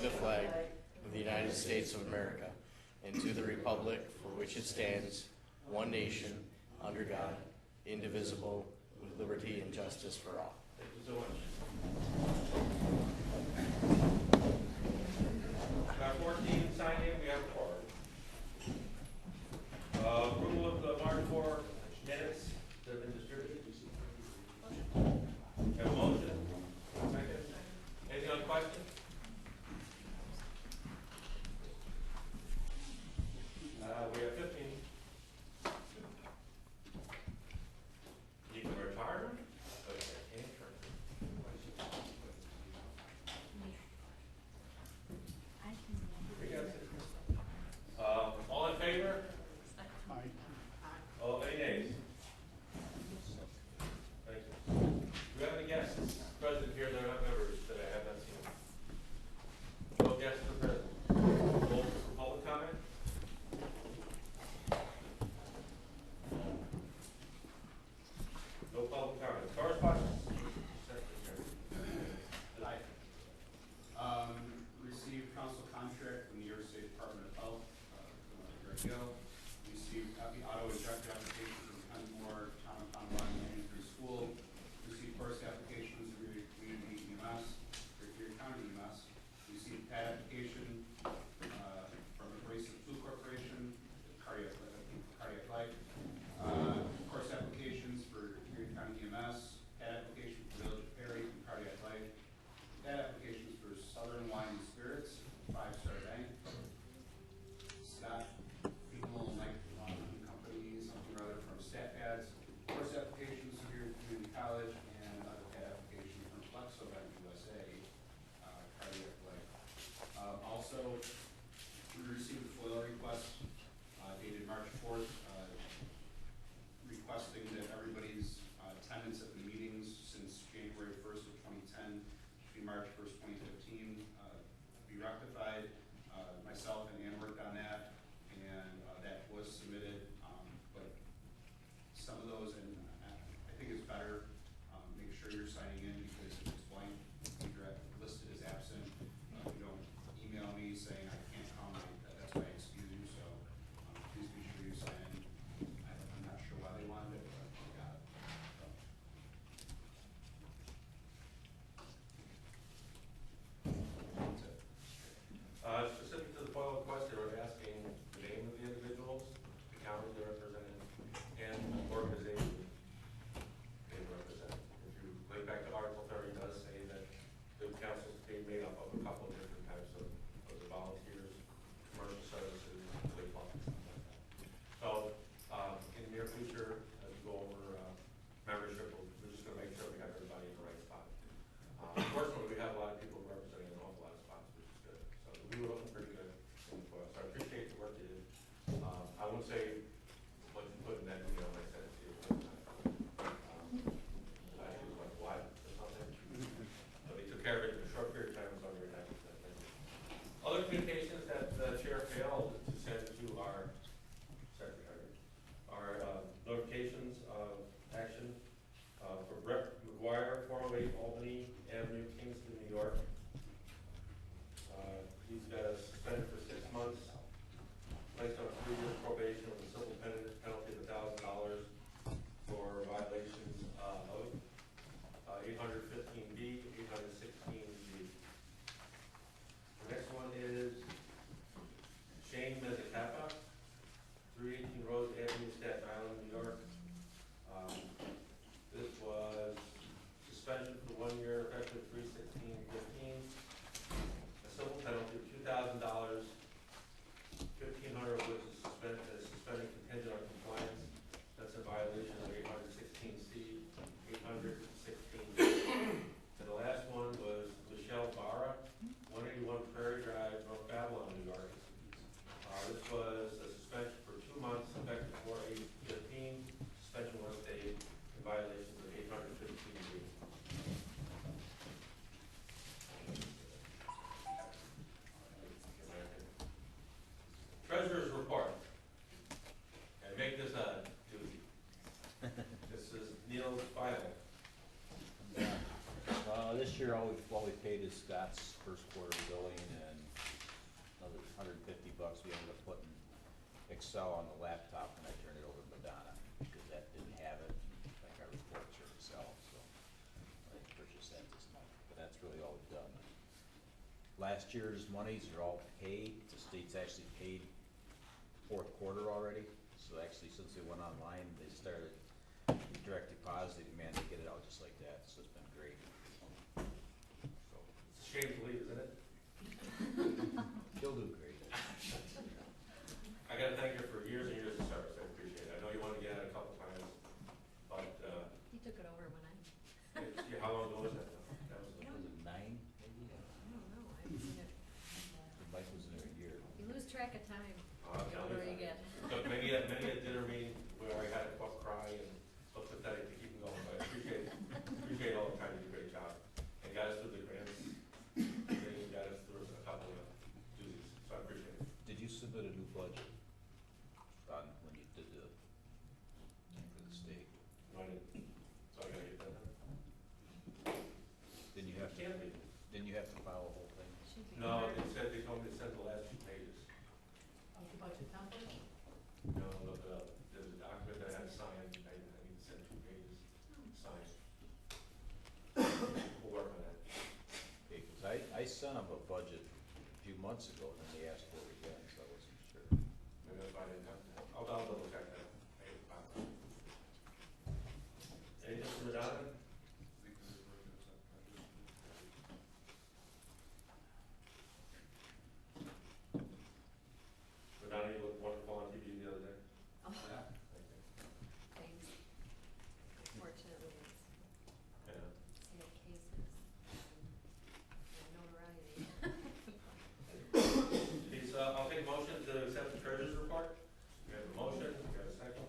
the flag of the United States of America and to the republic for which it stands, one nation, under God, indivisible, with liberty and justice for all. Thank you so much. About 14 signed in, we have 4. Approval of the March 4 minutes that have been distributed. Have a motion? Second. Anything on question? We have 15. You can retire them? Okay, can't turn. We got it. All in favor? Aye. Oh, any nays? Thank you. Do we have any guests present here that are not members that I have not seen? No guests are present. Roll for public comment? No public comment. Correspondence? Aye. Received council contract from the New York State Department of Health, a year ago. Received the auto injector application from Kenmore, Town of Conroe Elementary School. Received first applications from Erie Community EMS, or Erie County EMS. Received pad application from Abrasive Food Corporation, Cardiac Life. Course applications for Erie County EMS, pad application for Village of Perry and Cardiac Life. Pad applications for Southern Wine and Spirits, 5 Star Bank. Scott People Mike Company, something or other from Stat Pads. Course applications for Erie Community College and other pad application from Flexo Bank USA, Cardiac Life. Also, we received a FOIL request dated March 4th, requesting that everybody's attendance at the meetings since January 1st of 2010 to March 1st, 2015 be rectified. Myself and Ann worked on that, and that was submitted, but some of those, and I think it's better, make sure you're signing in, because if it's blank, if you're listed as absent, you don't email me saying I can't come, that's why I excuse you, so please be sure you sign in. I'm not sure why they wanted it, but I got it. So. That's it. Specific to the FOIL request, they were asking the name of the individuals, the counties they're representing, and the organization they represent. If you link back to Article 30, it does say that the council is being made up of a couple of different types of the volunteers, commercial services, play clubs, and stuff like that. So, in the near future, as we go over membership, we're just going to make sure we have everybody in the right spot. Unfortunately, we have a lot of people representing an awful lot of spots, which is good. So we were looking pretty good in the FOIL. So I appreciate the work you did. I won't say what you put in that email I sent to you. I think it was like what or something. So they took care of it in a short period of time. So I'm very happy with that. Thank you. Other communications that the chair failed to send to our secretary are notifications of action for Brett McGuire, 408 Albany Avenue, Kingston, New York. He's got suspended for 6 months, placed on a 3-year probation with a civil penalty of $1,000 for violations of 815B, 816B. The next one is Shane Mezzacapa, 318 Rose Avenue, Staten Island, New York. This was suspension for 1 year, effective 3/16/15. A civil penalty of $2,000, $1,500 of which is suspended contingent on compliance. That's a violation of 816C, 816B. And the last one was Michelle Barra, 181 Prairie Drive, North Babylon, New York. This was a suspension for 2 months, effective 4/8/15. Suspension was stayed in violations of 815B. Treasurer's report. And make this a duty. This is Neil's final. This year, all we paid is Scott's first quarter billing and another $150 we ended up putting Excel on the laptop when I turned it over to Madonna, because that didn't have it, like our reports are Excel, so I purchased that this month, but that's really all we've done. Last year's monies are all paid, the state's actually paid fourth quarter already, so actually since they went online, they started direct deposit, man, they get it out just like that, so it's been great. So, It's a shame to leave, isn't it? he'll do great. I gotta thank you for years and years of service, I appreciate it. I know you wanted to get out a couple times, but, He took it over when I, how long ago was that? That was, Was it 9, maybe? I don't know, I haven't seen it. Mike was in there a year. You lose track of time, I'll the tell older you. you get. Took many a dinner meeting where I had to cry and so pathetic to keep them going, but I appreciate all the time, you did a great job. And got us through the grants, and then you got us through a couple of doozies, so I appreciate it. Did you submit a new budget on when you did the thing for the state? No, I didn't, so I gotta get that done. Didn't you have to, Can't be. didn't you have to file the whole thing? Should be No, hard. they told me to send the last 2 pages. Of the budget template? No, there's a document that I had to sign, I need to send 2 pages, signed. We'll work on that. Okay, cause I sent them a budget a few months ago, and then they asked for it again, so I wasn't sure. Maybe that's why I didn't have to, I'll double check that. Anything from Madonna? Madonna, you looked wonderful on TV the other day. Oh, Yeah. Thank you. thanks. Unfortunately, it's, Yeah. you have cases and notoriety. Okay, so I'll take a motion to accept the treasurer's report. We have a motion, we have a second.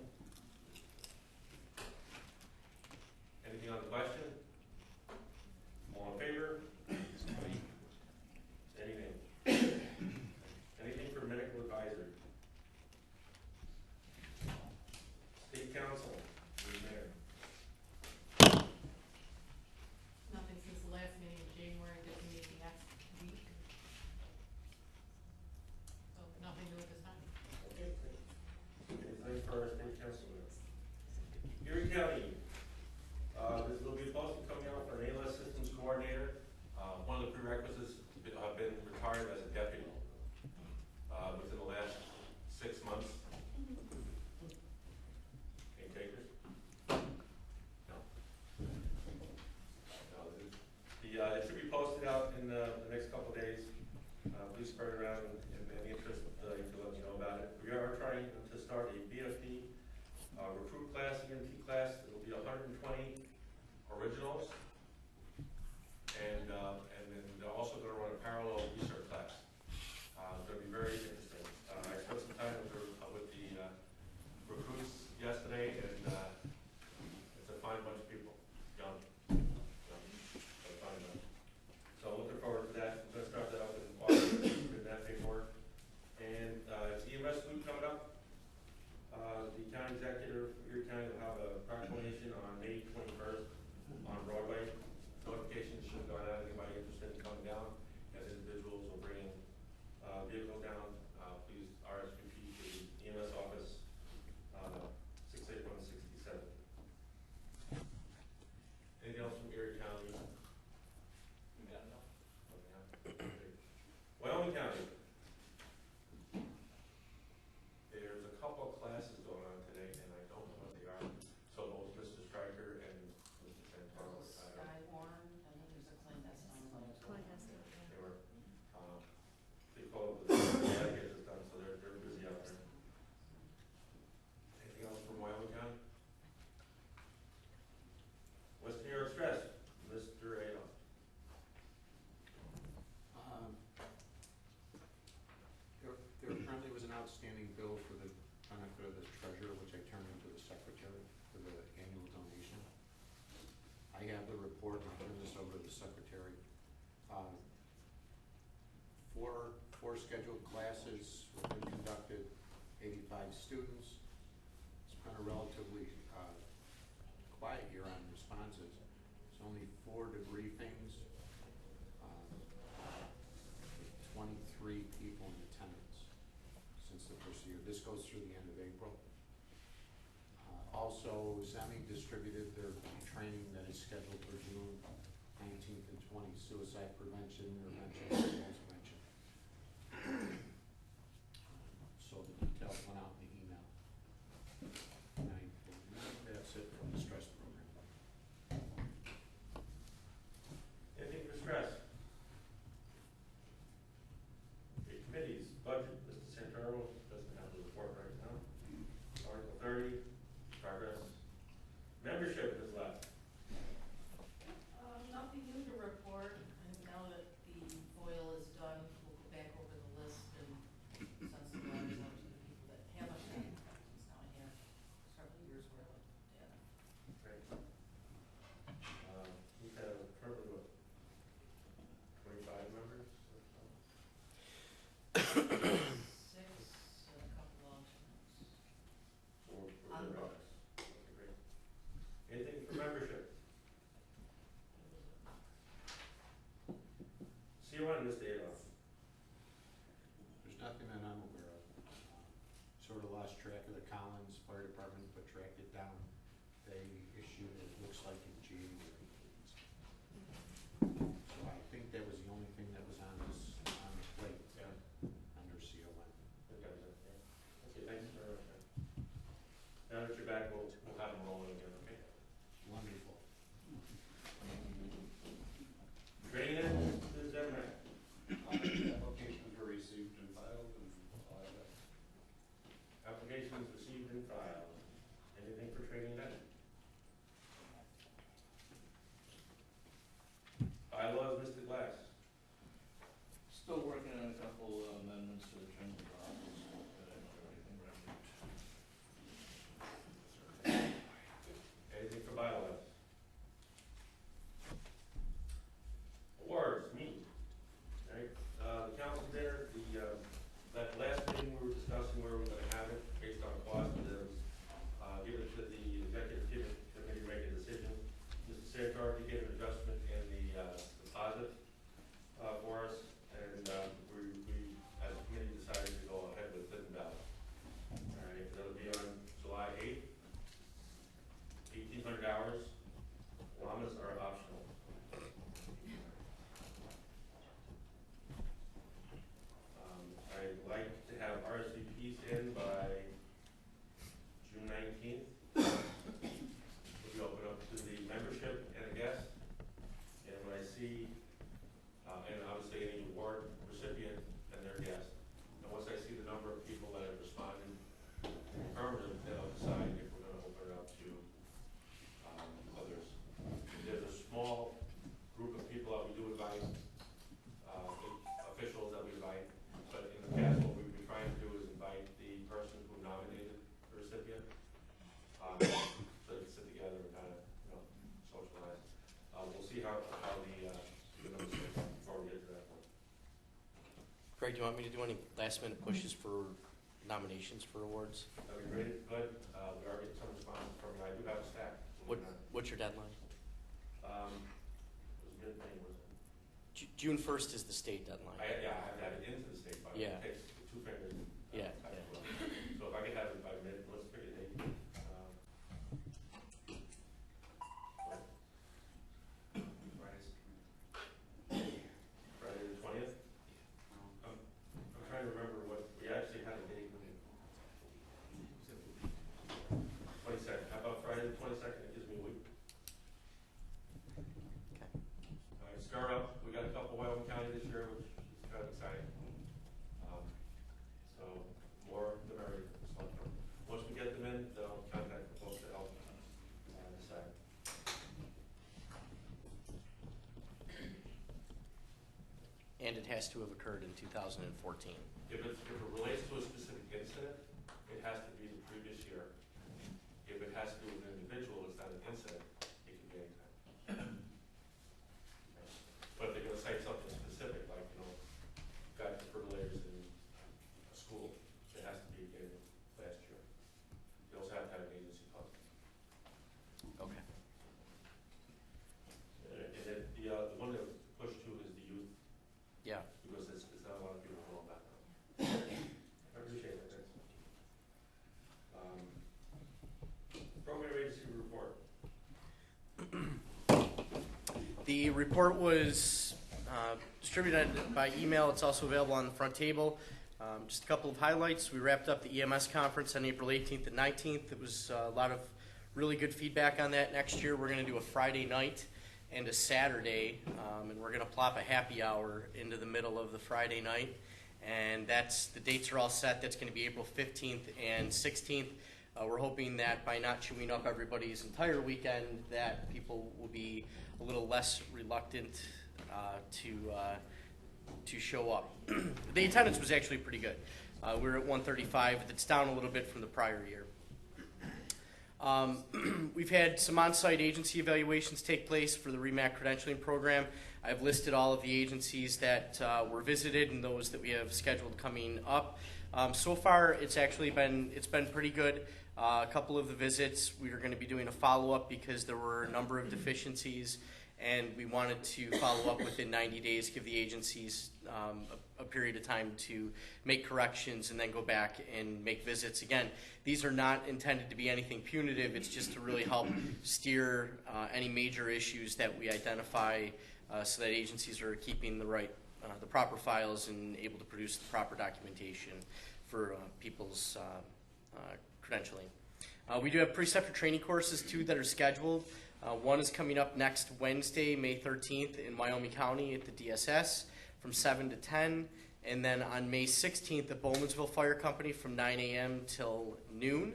Anything on the question? All in favor? Anything? Anything for medical advisory? State council, who's there? Nothing since the last meeting in January, did the meeting last week. So nothing new at this time. Okay. Anything for our state council? Erie County, there'll be a posting coming out for an ALS systems coordinator. One of the prerequisites, I've been retired as a deputy, within the last 6 months. Any takers? No. No, it should be posted out in the next couple of days. Please spread it around in any interest, you can let me know about it. We are trying to start a BFP recruit class, EMT class. It'll be 120 originals. And then they're also gonna run a parallel research class. It's gonna be very interesting. I spent some time with the recruits yesterday, and it's a fine bunch of people, young, but a fine bunch. So looking forward to that. I'm gonna start that up in August, with that paperwork. And it's EMS week coming up. The county executive, Erie County will have a proclamation on May 21st on Broadway. Notifications should have gone out, anybody interested in coming down, as individuals will bring vehicles down, please RSVP to the EMS office, 68167. Anything else from Erie County? We got enough? Okay. Wyoming County. There's a couple of classes going on today, and I don't know what they are. So both Mr. Stryker and Mr. Santoro. Skywarn, and then there's a clandestine one. Clandestine, yeah. They were, they called the dedicated is done, so they're busy out there. Anything else from Wyoming County? West New York Stress, Mr. Adolph. There apparently was an outstanding bill for the benefit of the treasurer, which I turned into the secretary for the annual donation. I have the report, and I'll turn this over to the secretary. Four scheduled classes have been conducted, 85 students. It's been a relatively quiet year on responses. There's only 4 debriefings, with 23 people in attendance since the first year. This goes through the end of April. Also, Zemi distributed their training that is scheduled for June 19th and 20th, suicide prevention, intervention, and abuse prevention. So the details went out in the email. And I believe that's it from the stress program. Anything for stress? Okay, committees, budget, Mr. Santoro doesn't have the report right now. Article 30, progress. Membership is left. Nothing new to report, and now that the FOIL is done, we'll go back over the list and send some letters out to the people that haven't been, since now I have several years worth of data. Great. We have currently, what, 25 members? Six and a couple alternates. Or On the the rest? Okay, great. Anything for membership? C1, Mr. Adolph. There's nothing that I'm aware of. Sort of lost track of the Collins Fire Department, but tracked it down. They issued it, looks like in January. So I think that was the only thing that was on this plate under CON. Okay, thanks very much. Now that you're back, we'll have them rolling again, okay? Wonderful. Training, Ms. Demmer. Applications were received and filed and all of that. Applications received and filed. Anything for training then? Bylaws, Mr. Glass. Still working on a couple amendments to the training process, but I don't have anything ready. Anything for bylaws? Awards, me. All right, the council dinner, that last meeting we were discussing where we're gonna have it, based on cost, give it to the executive committee to make a decision. Mr. Santoro gave an adjustment in the deposit, for us, and, we, as a committee, decided to go ahead with Clinton ballot. All right, that'll be on July 8th, 1,800 hours. Llamas are optional. I'd like to have RSVPs in by June 19th. We open up to the membership and a guest. And when I see, and obviously any award recipient and their guest, and once I see the number of people that have responded affirmative, then I'll decide if we're gonna open it up to others. There's a small group of people that we do invite, officials that we invite, but in the past, what we've been trying to do is invite the person who nominated the recipient, so they can sit together and kind of, socialize. We'll see how the numbers go before we get to that point. Craig, do you want me to do any last minute pushes for nominations for awards? That'd be great, good. We are getting some responses from you. I do have a stack. What's your deadline? It was mid-May, wasn't it? June 1st is the state deadline. I have that into the state, but Yeah. it takes 2 fingers. Yeah, type yeah. of work. So if I could have it by mid, let's pick a date. Friday the 20th? I'm trying to remember what, we actually had a date. 22nd, how about Friday the 22nd, it gives me a week. Okay. All right, stir up, we got a couple Wyoming County this year, which is kind of exciting. So more the merrier. Once we get them in, then I'll contact the folks to help decide. And it has to have occurred in 2014. If it relates to a specific incident, it has to be the previous year. If it has to do with an individual, it's not an incident, it can be anytime. But if they're gonna cite something specific, like, got defibrillators in a school, it has to be in last year. You also have to have an agency fund. Okay. The report was distributed by email. It's also available on the front table. Just a couple of highlights. We wrapped up the EMS conference on April 18th and 19th. It was a lot of really good feedback on that. Next year, we're going to do a Friday night and a Saturday, and we're going to plop a happy hour into the middle of the Friday night. And the dates are all set. That's going to be April 15th and 16th. We're hoping that by not chewing up everybody's entire weekend, that people will be a little less reluctant to show up. The attendance was actually pretty good. We were at 135. It's down a little bit from the prior year. We've had some on-site agency evaluations take place for the REMAC credentialing program. I've listed all of the agencies that were visited and those that we have scheduled coming up. So far, it's been pretty good. A couple of the visits, we are going to be doing a follow-up because there were a number of deficiencies, and we wanted to follow up within 90 days, give the agencies a period of time to make corrections and then go back and make visits. Again, these are not intended to be anything punitive. It's just to really help steer any major issues that we identify so that agencies are keeping the proper files and able to produce the proper documentation for people's credentialing. We do have preceptor training courses, too, that are scheduled. One is coming up next Wednesday, May 13th in Wyoming County at the DSS from 7 to 10. And then on May 16th at Bowmansville Fire Company from 9 a.m. till noon.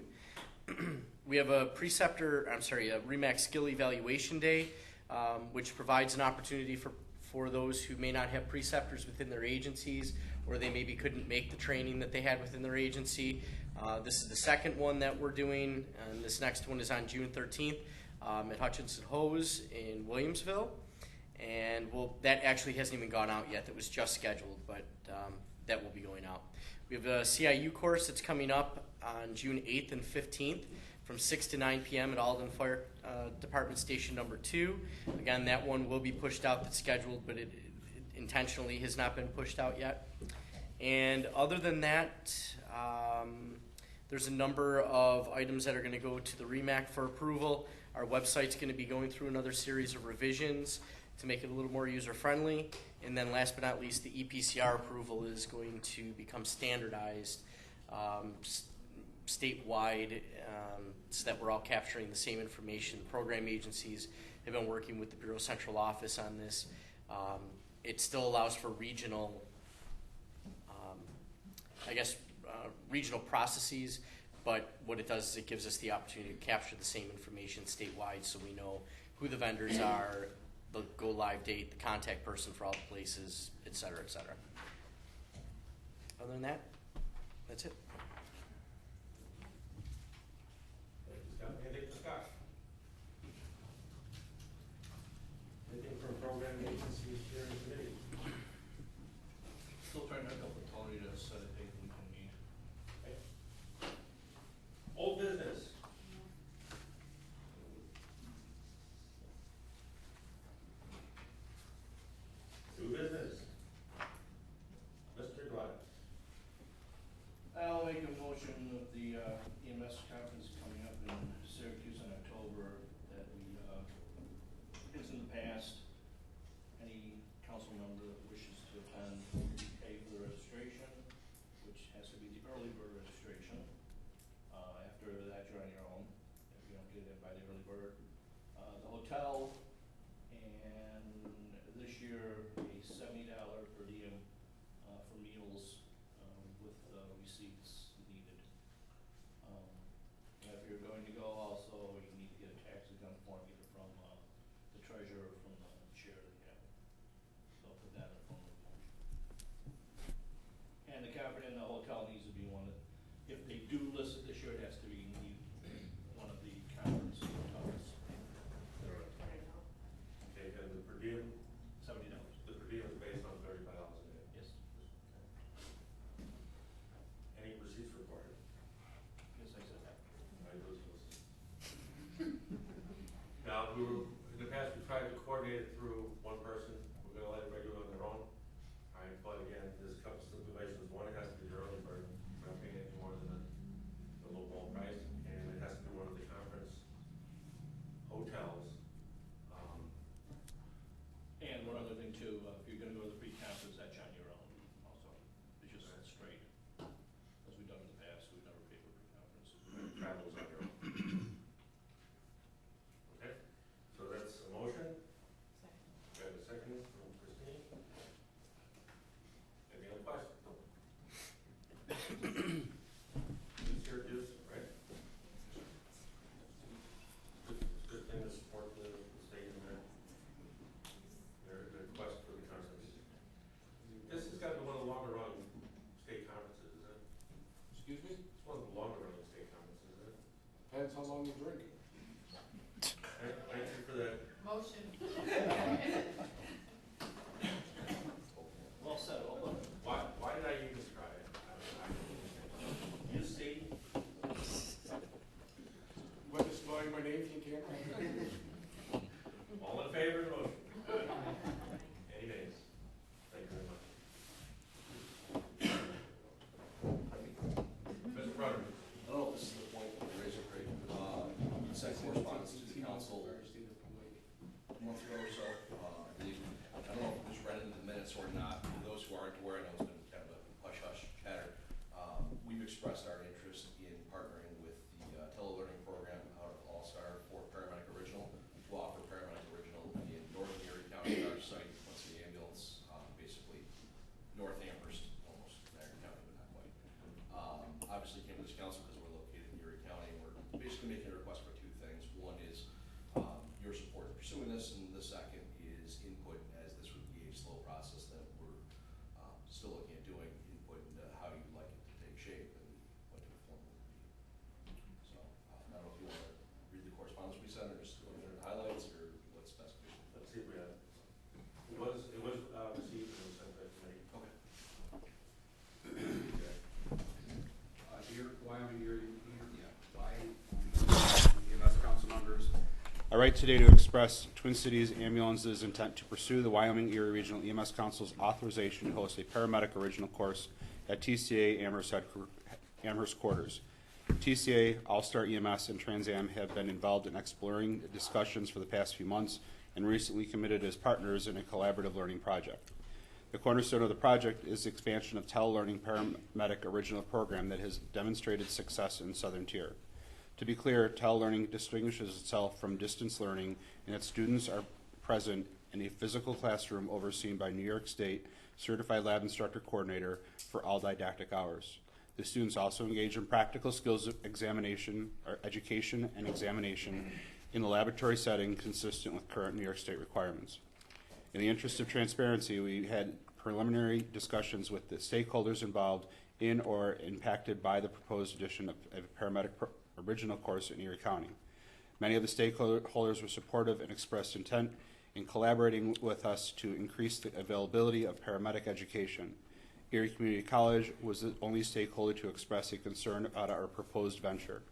We have a REMAC skill evaluation day, which provides an opportunity for those who may not have preceptors within their agencies, or they maybe couldn't make the training that they had within their agency. This is the second one that we're doing, and this next one is on June 13th at Hutchinson Hose in Williamsville. And that actually hasn't even gone out yet. That was just scheduled, but that will be going out. We have a CIU course that's coming up on June 8th and 15th from 6 to 9 p.m. at Alden Fire Department Station number 2. Again, that one will be pushed out. That's scheduled, but it intentionally has not been pushed out yet. And other than that, there's a number of items that are going to go to the REMAC for approval. Our website's going to be going through another series of revisions to make it a little more user-friendly. And then last but not least, the EPCR approval is going to become standardized statewide so that we're all capturing the same information. Program agencies have been working with the Bureau Central Office on this. It still allows for regional, regional processes, but what it does is it gives us the opportunity to capture the same information statewide so we know who the vendors are, the go-live date, the contact person for all the places, et cetera, et cetera. Other than that, that's it. Anything for Scott? Anything from program agencies here in committee? Still trying to help with Tony to set a date we can meet. Old business. New business. Mr. Glenn. I'll make a motion of the EMS conference coming up in Syracuse in October that we, as in the past, any council member that wishes to attend pay for the registration, which has to be the early bird registration. After that, you're on your own if you don't get in by the early bird. The hotel, and this year a $70 per diem for meals with receipts needed. If you're going to go also, you need to get a tax exempt form either from the treasurer or from the chair of the cabinet. So I'll put that in the form of a motion. And the cabinet and the hotel needs to be one that, if they do list it this year, it has to be one of the conference hotels. Okay, and the per diem, $70. the per diem is based on $35 a day. Yes. Any receipts required? Yes, I said that. I lose those. Now, in the past, we tried to coordinate it through one person. We're gonna let everybody do it on their own. All right, but again, there's a couple stipulations. One, it has to be the early bird. We're not paying depends how long you drink. Thank you for that. Motion. Well said, well done. Why did I even try it? You see, What is spelling my name if you can't? All in favor of the motion? Any nays? Thank you very much. Mr. Brunner? I don't know if this is the point of the razor break. Sent correspondence to the council a month ago or so. I don't know if it was read into the minutes or not. For those who aren't aware, I know it's been kind of a hush-hush chatter. We've expressed our interest in partnering with the telelearning program out of All-Star for Paramedic Original to offer Paramedic Original in northern Erie County, our site, once the ambulance, basically North Amherst, almost, Marion County, but not quite. Obviously came to this council because we're located in Erie County, and we're basically making a request for two things. One is your support in pursuing this, and the second is input, as this would be a slow process that we're still looking at doing, input into how you'd like it to take shape and what the form would be. So, I don't know if you want to read the correspondence we sent, or just go into the highlights, or what's best for you. Let's see if we have it. It was received and was sent to the committee. Okay. Dear Wyoming-Erie, EMS council members, I write today to express Twin Cities Ambulance's intent to pursue the Wyoming-Erie Regional EMS Council's authorization to host a paramedic original course at TCA Amherst quarters. TCA, All-Star EMS, and Trans Am have been involved in exploring discussions for the past few months and recently committed as partners in a collaborative learning project. The cornerstone of the project is the expansion of telelearning paramedic original program that has demonstrated success in Southern Tier. To be clear, telelearning distinguishes itself from distance learning in that students are present in a physical classroom overseen by New York State Certified Lab Instructor Coordinator for all didactic hours. The students also engage in practical skills examination, or education and examination in the laboratory setting consistent with current New York State requirements. In the interest of transparency, we had preliminary discussions with the stakeholders involved in or impacted by the proposed addition of a paramedic original course in Erie County. Many of the stakeholders were supportive and expressed intent in collaborating with us to increase the availability of paramedic education. Erie Community College was the only stakeholder to express a concern about our proposed venture.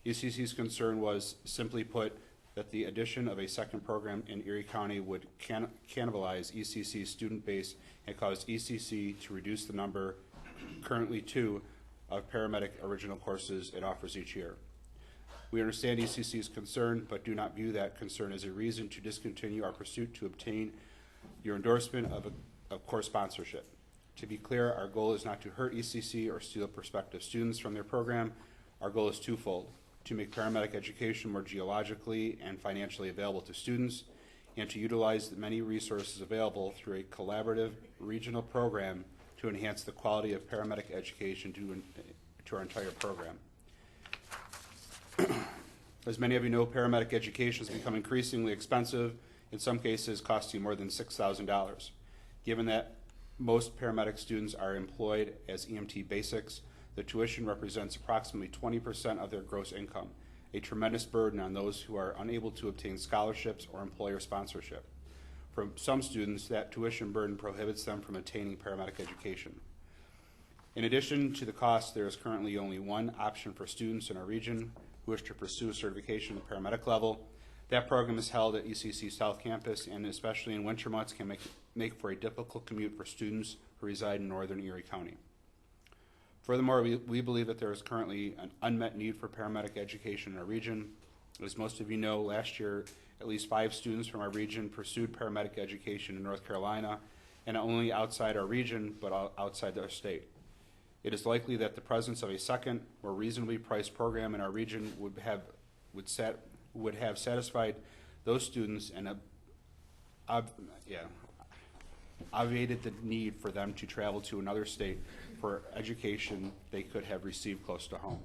ECC's concern was, simply put, that the addition of a second program in Erie County would cannibalize ECC's student base and cause ECC to reduce the number, currently 2, of paramedic original courses it offers each year. We understand ECC's concern, but do not view that concern as a reason to discontinue our pursuit to obtain your endorsement of course sponsorship. To be clear, our goal is not to hurt ECC or steal prospective students from their program. Our goal is twofold: to make paramedic education more geologically and financially available to students, and to utilize the many resources available through a collaborative regional program to enhance the quality of paramedic education to our entire program. As many of you know, paramedic education has become increasingly expensive, in some cases costing more than $6,000. Given that most paramedic students are employed as EMT basics, the tuition represents approximately 20% of their gross income, a tremendous burden on those who are unable to obtain scholarships or employer sponsorship. For some students, that tuition burden prohibits them from attaining paramedic education. In addition to the cost, there is currently only one option for students in our region who wish to pursue certification at the paramedic level. That program is held at ECC South Campus, and especially in winter months can make for a difficult commute for students who reside in northern Erie County. Furthermore, we believe that there is currently an unmet need for paramedic education in our region. As most of you know, last year at least 5 students from our region pursued paramedic education in North Carolina, and not only outside our region, but outside our state. It is likely that the presence of a second, more reasonably priced program in our region would have satisfied those students and obviated the need for them to travel to another state for education they could have received close to home.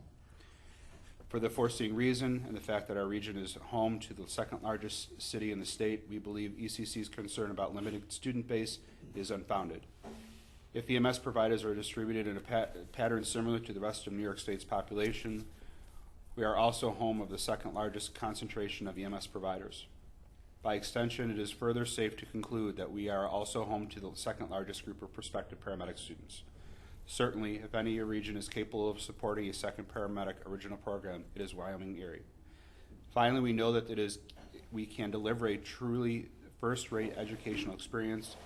For the foreseeing reason and the fact that our region is home to the second largest city in the state, we believe ECC's concern about limited student base is unfounded. If EMS providers are distributed in a pattern similar to the rest of New York State's population, We are also home of the second largest concentration of EMS providers. By extension, it is further safe to conclude that we are also home to the second largest group of prospective paramedic students. Certainly, if any region is capable of supporting a second paramedic original program, it is Wyoming-Erie. Finally, we know that we can deliver a truly first-rate educational experience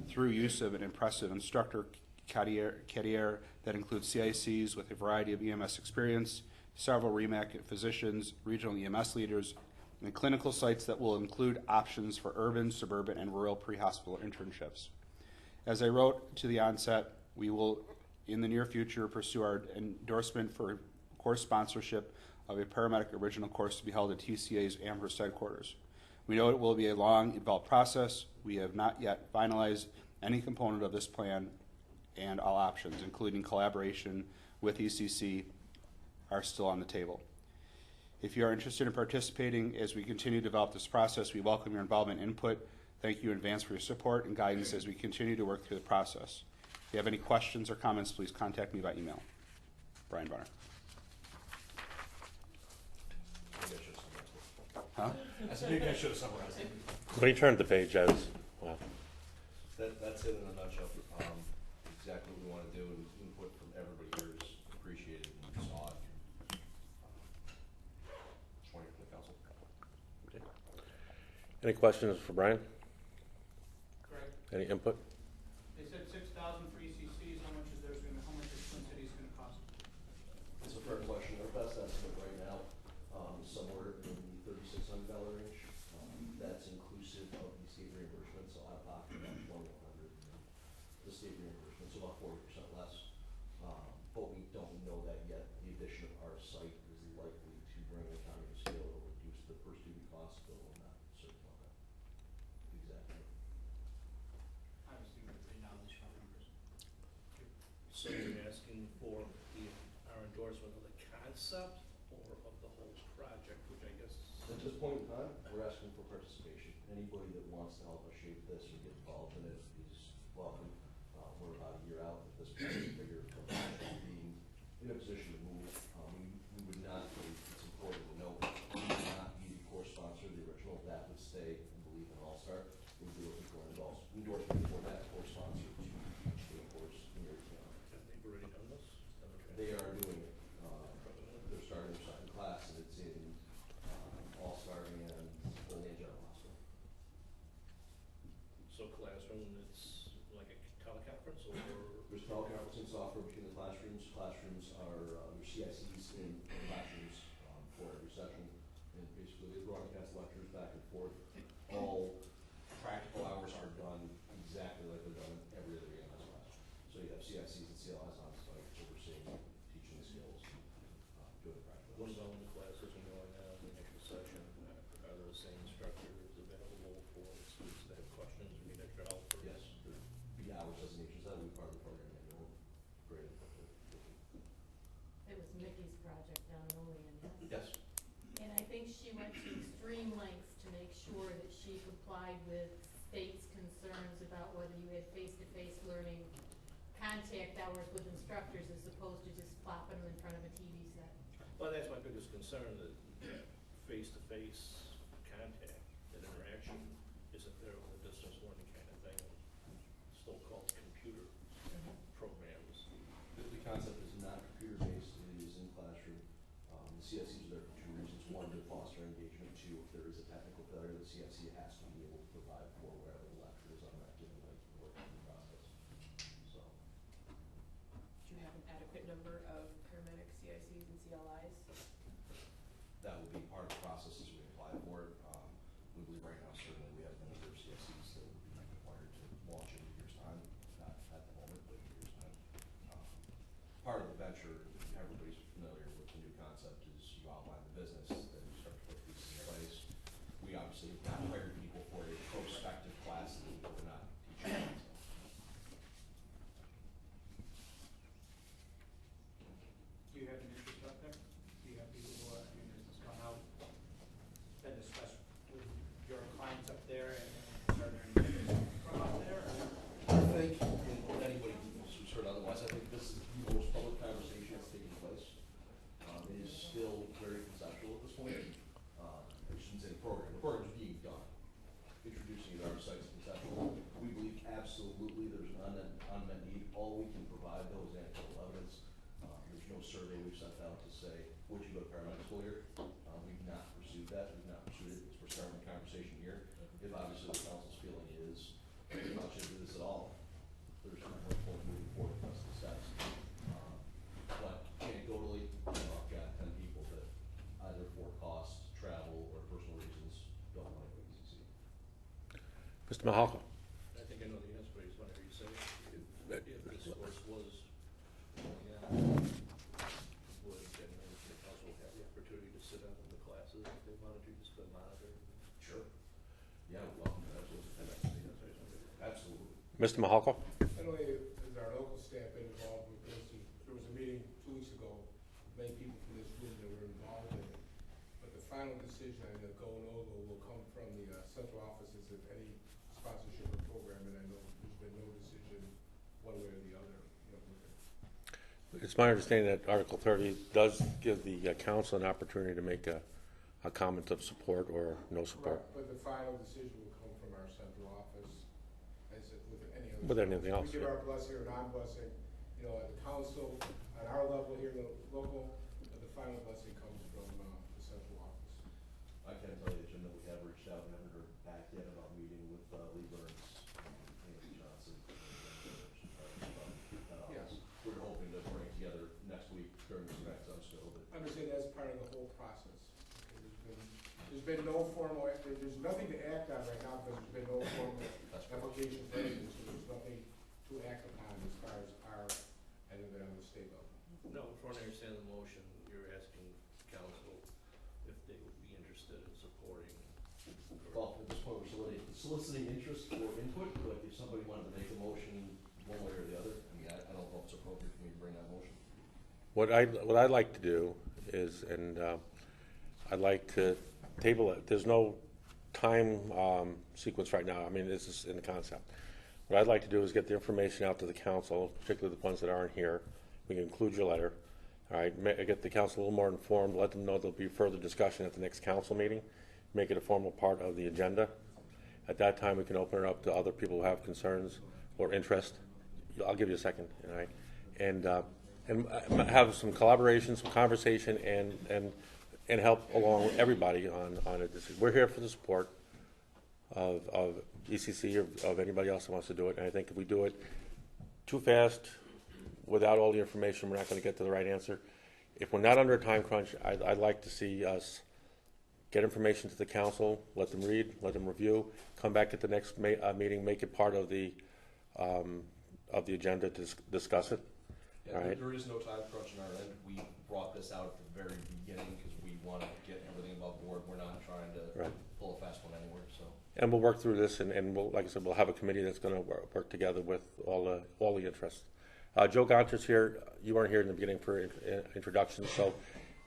through use of an impressive instructor career that includes CICs with a variety of EMS experience, several REMAC physicians, regional EMS leaders, and clinical sites that will include options for urban, suburban, and rural pre-hospital internships. As I wrote to the onset, we will, in the near future, pursue our endorsement for course sponsorship of a paramedic original course to be held at TCA's Amherst headquarters. We know it will be a long, involved process. We have not yet finalized any component of this plan, and all options, including collaboration with ECC, are still on the table. If you are interested in participating as we continue to develop this process, we welcome your involvement and input. Thank you in advance for your support and guidance as we continue to work through the process. If you have any questions or comments, please contact me by email. Brian Bonner. Huh? I said maybe I should have summarized it. When you turn the page, I was, wow. That's it in a nutshell. Exactly what we want to do, and input from everybody here is appreciated and sought. Just wondering from the council. Any questions for Brian? Greg, Any input? they said 6,000 for ECCs, how much is how much is Twin Cities gonna cost? It's a fair question. Our best estimate right now is somewhere in the $3,600 range. That's inclusive of the state reimbursement, so out of pocket about $2,100. The state reimbursement, so about 40% less. But we don't know that yet. The addition of our site is likely to bring the economy of scale that will reduce the per student cost, but we're not certain about that. Exactly. Obviously, we're pretty knowledge from numbers. So you're asking for our endorsement of the concept or of the whole project, which I guess. At this point in time, we're asking for participation. Anybody that wants to help us shape this or get involved in it is welcome. We're about a year out at this point, figure from actually being in a position to move. We would not, it's important to note, we would not be the core sponsor of the original. That would stay and believe in All-Star. We would be looking for endorsement for that core sponsor to each day course in your town. Have they already done this? They are doing it. They're starting their second class, and it's in All-Star and Olean General Hospital. So classroom, it's like a teleconference or? There's teleconferencing software between the classrooms. Classrooms are, there's CICs in classrooms for every session. And basically they broadcast lectures back and forth. All practical hours are done exactly like they're done in every other EMS class. So you have CICs and CLIs on site overseeing teaching skills, doing practical. What about when the classes are going on, the actual session, are those same instructors available for students that have questions or need extra help? Or? Yes, there'd be hours designations that would be part of the program manual. Great. It was Mickey's project down in Olean, yes? Yes. And I think she went to extreme lengths to make sure that she complied with state's concerns about whether you had face-to-face learning contact hours with instructors as opposed to just plopping them in front of a TV set. Well, that's my biggest concern, that face-to-face contact, that interaction isn't there with a distance learning kind of thing, still called computer programs. The concept is not computer-based, it is in classroom. The CSCs are there for two reasons. One, to foster engagement. Two, if there is a technical failure, the CSC has to be able to provide for wherever the lecture is on that given night or the process. So, Do you have an adequate number of paramedic CICs and CLIs? that will be part of the process as we apply for it. We believe right now certainly we have a number of CSCs that would be required to launch in a year's time, not at the moment, but in a year's time. Part of the venture, everybody's familiar with the new concept, is you outline the business, then you start to put pieces in place. We obviously have not hired people for a prospective class that we're not teaching. Do you have an interest out there? Do you have people who are, has this gone out, been discussed with your clients up there, and are there any interest from up there? I think, and anybody who's heard otherwise, I think this is the most public conversation that's taking place. It is still very Mr. Mahalka? I think I know the answer, but I just wanted to hear you say it. If this course was going on, would then the council have the opportunity to sit down in the classes if they wanted to, just to monitor? Sure. Yeah, well, absolutely. Mr. Mahalka? Not only is our local staff been involved with this, there was a meeting 2 weeks ago, many people from this room that were involved in it. But the final decision on the go, no go will come from the central offices of any sponsorship or program, and I know there's been no decision one way or the other. It's my understanding that Article 30 does give the council an opportunity to make a comment of support or no support. Right, but the final decision will come from our central office, as it with any other. With anything else, We give yeah. our blessing or non-blessing, at the council, on our level here, the local, but the final blessing comes from the central office. I can tell you, Jim, that we have reached out and haven't heard back yet about meeting with Lee Burns, Andy Johnson. Yes. We're hoping to bring it together next week during the next still, but I understand that's part of the whole process. There's been no formal, there's nothing to act on right now because there's been no formal application for anything, so there's nothing to act upon as far as our, other than on the state level. No, if I understand the motion, you're asking council if they would be interested in supporting. well, at this point, we're soliciting interest or input, but if somebody wanted to make a motion one way or the other, I mean, I don't know if it's appropriate for me to bring that motion. What I'd like to do is, and I'd like to table it. There's no time sequence right now. I mean, this is in the concept. What I'd like to do is get the information out to the council, particularly the ones that aren't here. We can include your letter. All right, get the council a little more informed, let them know there'll be further discussion at the next council meeting, make it a formal part of the agenda. At that time, we can open it up to other people who have concerns or interest. I'll give you a second, all right? And have some collaboration, some conversation, and help along everybody on it. We're here for the support of ECC or of anybody else that wants to do it. And I think if we do it too fast, without all the information, we're not going to get to the right answer. If we're not under a time crunch, I'd like to see us get information to the council, let them read, let them review, come back at the next meeting, make it part of the agenda to discuss it. Yeah, All right. there is no time crunch on our end. We brought this out at the very beginning because we want to get everything above board. We're not trying to pull a fast one anywhere, so. And we'll work through this, and we'll, like I said, we'll have a committee that's going to work together with all the interests. Joe Gonter's here. You weren't here in the beginning for introductions, so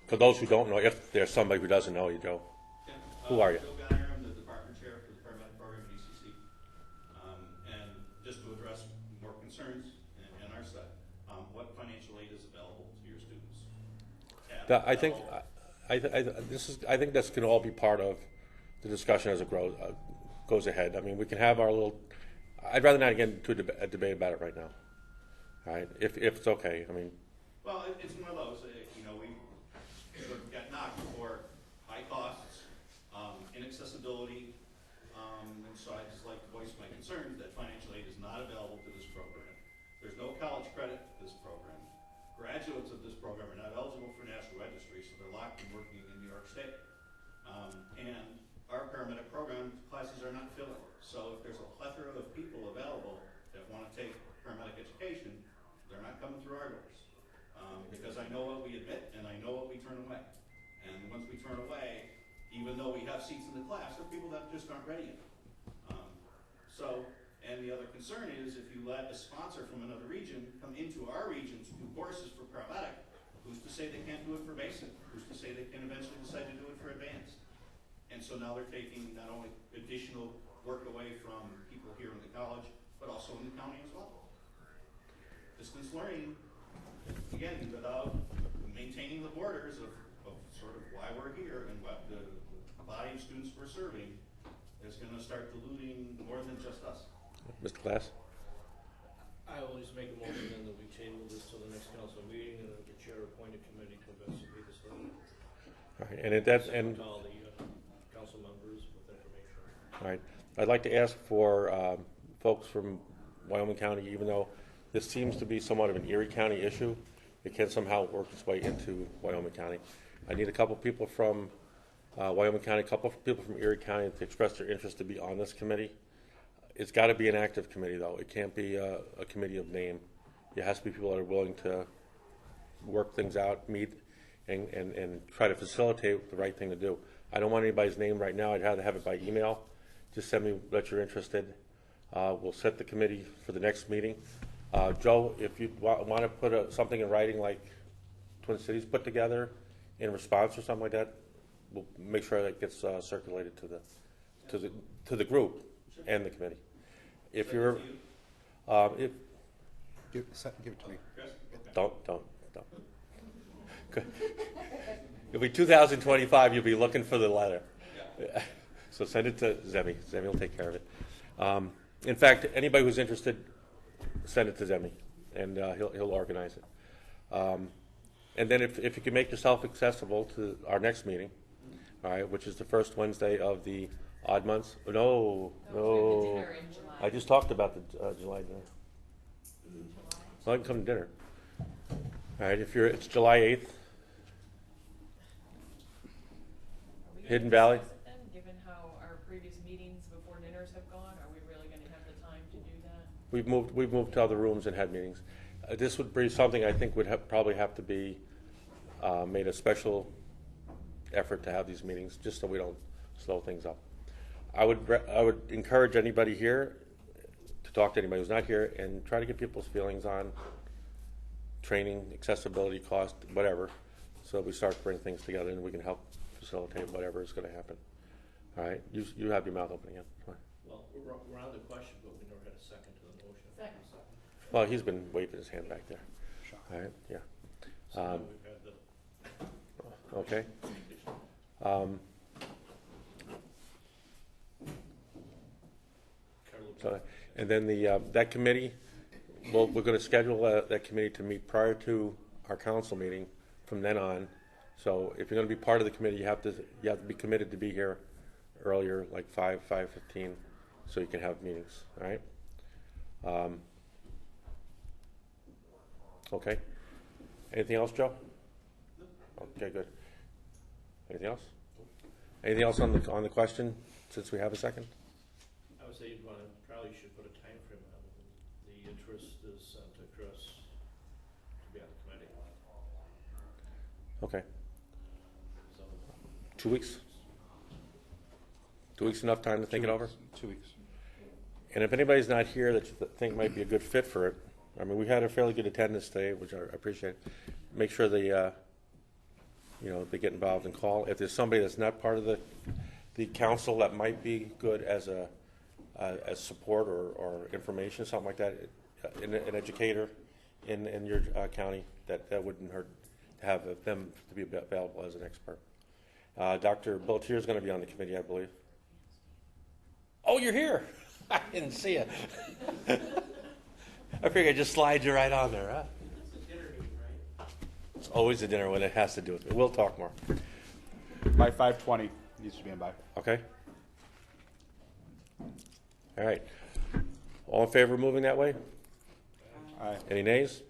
for those who don't know, if there's somebody who doesn't know you, Joe, who are you? Joe Gonter, I'm the department chair for the paramedic program at ECC. And just to address more concerns in our side, what financial aid is available to your students? I think that's going to all be part of the discussion as it goes ahead. I mean, we can have our little. I'd rather not get into a debate about it right now. All right, if it's okay. I mean. Well, it's one of those. We sort of got knocked for high costs, inaccessibility, and so I just like to voice my concerns that financial aid is not available to this program. There's no college credit to this program. Graduates of this program are not eligible for national registry, so they're locked in working in New York State. And our paramedic program classes are not filling. So if there's a plethora of people available that want to take paramedic education, they're not coming through our doors. Because I know what we admit and I know what we turn away. And the ones we turn away, even though we have seats in the class, are people that just aren't ready yet. And the other concern is if you let a sponsor from another region come into our region to do courses for paramedic, who's to say they can't do it for basic? Who's to say they can eventually decide to do it for advanced? And so now they're taking not only additional work away from people here in the college, but also in the county as well. Distance learning, again, without maintaining the borders of sort of why we're here and what the body of students we're serving, is going to start diluting more than just us. Mr. Glass? I will just make a motion then that we table this till the next council meeting and that the chair appoint a committee to investigate this further. All right, and To all the council members with information. all right, I'd like to ask for folks from Wyoming County, even though this seems to be somewhat of an Erie County issue, it can somehow work its way into Wyoming County. I need a couple people from Wyoming County, a couple of people from Erie County to express their interest to be on this committee. It's gotta be an active committee, though. It can't be a committee of name. It has to be people that are willing to work things out, meet, and try to facilitate the right thing to do. I don't want anybody's name right now. I'd rather have it by email. Just send me that you're interested. We'll set the committee for the next meeting. Joe, if you want to put something in writing like Twin Cities put together in response or something like that, we'll make sure that gets circulated to the group and the committee. If you're, if Give it to me. don't. It'll be 2025. You'll be looking for the letter. So send it to Zemi. Zemi will take care of it. In fact, anybody who's interested, send it to Zemi, and he'll organize it. And then if you can make yourself accessible to our next meeting, all right, which is the first Wednesday of the odd months. No. Dinner in July. I just talked about the July dinner. So I can come to dinner. All right, it's July 8th. Are we gonna Hidden Valley? discuss it then, given how our previous meetings before dinners have gone? Are we really gonna have the time to do that? We've moved to other rooms and had meetings. This would be something I think would probably have to be made a special effort to have these meetings, just so we don't slow things up. I would encourage anybody here to talk to anybody who's not here and try to get people's feelings on training, accessibility, cost, whatever, so we start to bring things together and we can help facilitate whatever is going to happen. All right, you have your mouth open again. Well, we're on the question, but we never had a second to the motion. Second. Well, he's been waving his hand back there. All right, yeah. So now we've had the Okay. So, and then that committee, we're going to schedule that committee to meet prior to our council meeting from then on. So if you're going to be part of the committee, you have to be committed to be here earlier, like 5:15, so you can have meetings. All right. Okay. Anything else, Joe? Okay, good. Anything else? Anything else on the question, since we have a second? I would say you'd probably should put a time frame on it. The interest is to Chris to be on the committee. Okay. So 2 weeks? 2 weeks enough time to think it over? 2 weeks. And if anybody's not here that you think might be a good fit for it, I mean, we had a fairly good attendance today, which I appreciate. Make sure they get involved and call. If there's somebody that's not part of the council that might be good as support or information, something like that, an educator in your county, that wouldn't hurt to have them to be available as an expert. Dr. Beltier is going to be on the committee, I believe. Oh, you're here. I didn't see you. I figured I'd just slide you right on there, huh? it's a dinner meeting, right? It's always a dinner when it has to do with it. We'll talk more. By 5:20, needs to be in by. Okay? All right. All in favor of moving that way? Aye. Any nays?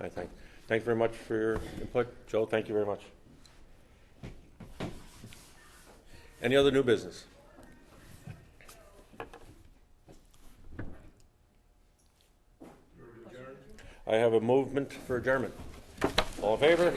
I thank you very much for your input. Joe, thank you very much. Any other new business? I have a movement for adjournment. All in favor?